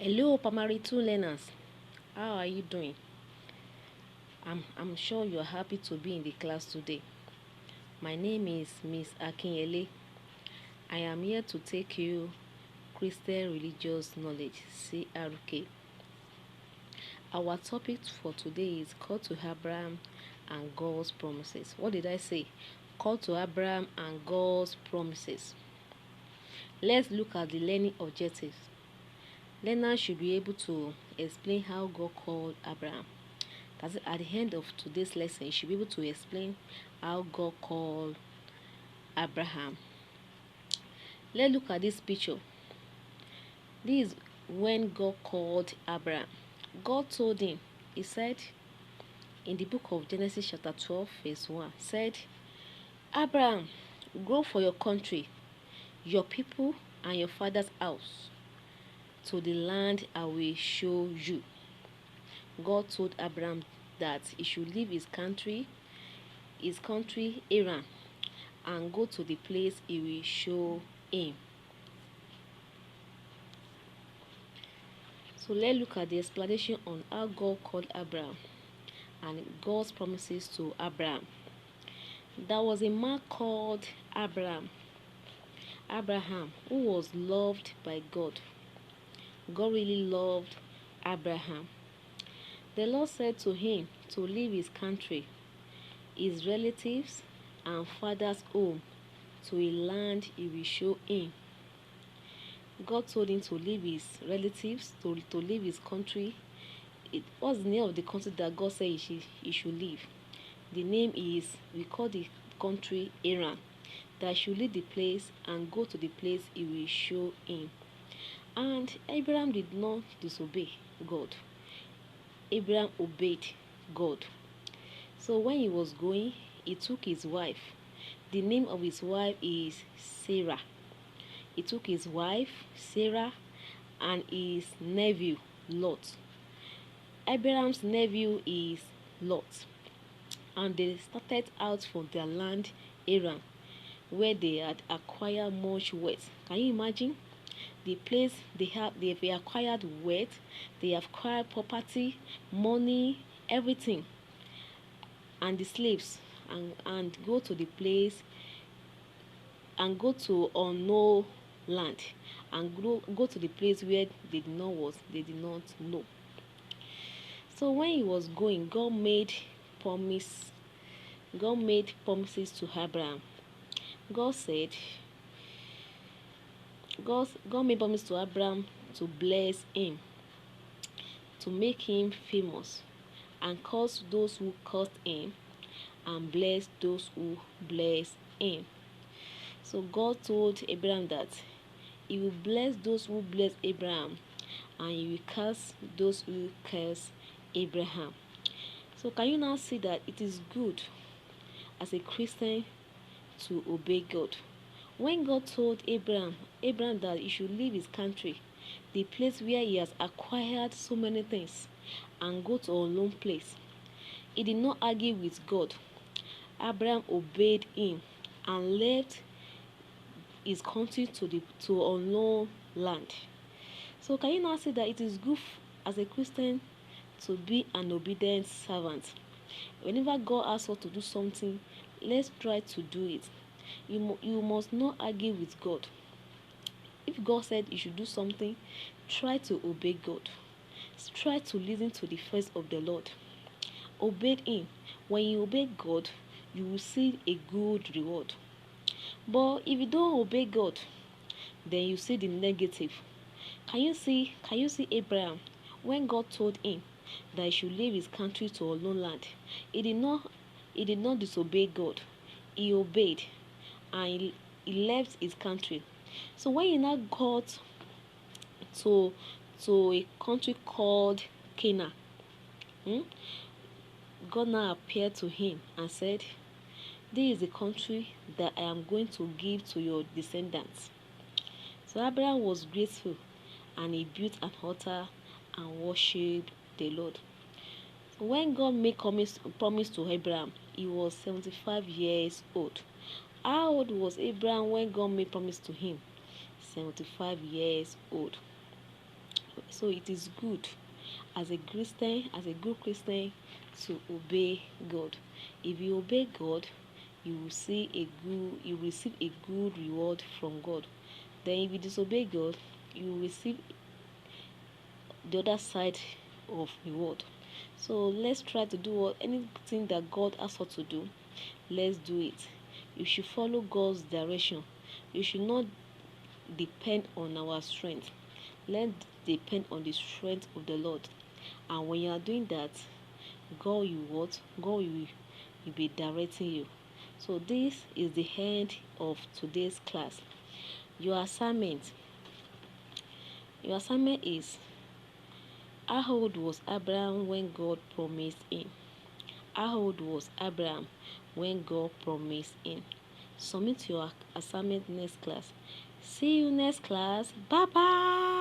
Hello, primary two learners. How are you doing? I'm sure you're happy to be in the class today. My name is Miss Akinyele. I am here to take you Christian Religious Knowledge (CRK). Our topic for today is Call to Abraham and God's Promises. What did I say? Call to Abraham and God's Promises. Let's look at the learning objectives. Learners should be able to explain how God called Abraham. That's at the end of today's lesson, you should be able to explain how God called Abraham. Let's look at this picture. This is when God called Abraham. God told him, he said in the book of Genesis chapter 12 verse 1, said, Abraham, go for your country, your people, and your father's house to the land I will show you. God told Abraham that he should leave his country Haran, and go to the place he will show him. So let's look at the explanation on how God called Abraham and God's promises to Abraham. There was a man called Abraham, who was loved by God. God really loved Abraham. The Lord said to him to leave his country, his relatives, and father's home to a land he will show him. God told him to leave his relatives, to leave his country. What's the name of the country that God said he should leave? The name is, we call the country Haran. That should leave the place and go to the place he will show him. And Abraham did not disobey God. Abraham obeyed God. So when he was going, he took his wife. The name of his wife is Sarah. He took his wife, Sarah, and his nephew, Lot. Abraham's nephew is Lot. And they started out from their land, Haran, where they had acquired much wealth. Can you imagine? The place they've acquired wealth, they have acquired property, money, everything. And the slaves, and go to the place and go to unknown land, and go to the place where they did not know. So when he was going, God made promises to Abraham. God made promise to Abraham to bless him, to make him famous, and curse those who cursed him, and bless those who bless him. So God told Abraham that he will bless those who bless Abraham, and he will curse those who curse Abraham. So can you now see that it is good as a Christian to obey God? When God told Abraham that he should leave his country, the place where he has acquired so many things, and go to a unknown place, he did not argue with God. Abraham obeyed him and left his country to unknown land. So can you now see that it is good as a Christian to be an obedient servant? Whenever God asks us to do something, let's try to do it. You must not argue with God. If God said you should do something, try to obey God. Try to listen to the voice of the Lord. Obey him. When you obey God, you will see a good reward. But if you don't obey God, then you see the negative. Can you see Abraham, when God told him that he should leave his country to a unknown land, he did not disobey God. He obeyed, and he left his country. So when he now got to a country called Canaan, God now appeared to him and said, this is the country that I am going to give to your descendants. So Abraham was grateful, and he built an altar and worshipped the Lord. So when God made promise to Abraham, he was 75 years old. How old was Abraham when God made promise to him? 75 years old. So it is good as a Christian, as a good Christian, to obey God. If you obey God, you receive a good reward from God. Then if you disobey God, you will receive the other side of reward. So let's try to do anything that God asks us to do. Let's do it. You should follow God's direction. You should not depend on our strength. Let's depend on the strength of the Lord. And when you are doing that, God will what? God will be directing you. So this is the end of today's class. Your assignment. Your assignment is, how old was Abraham when God promised him? How old was Abraham when God promised him? Submit your assignment next class. See you next class. Bye bye.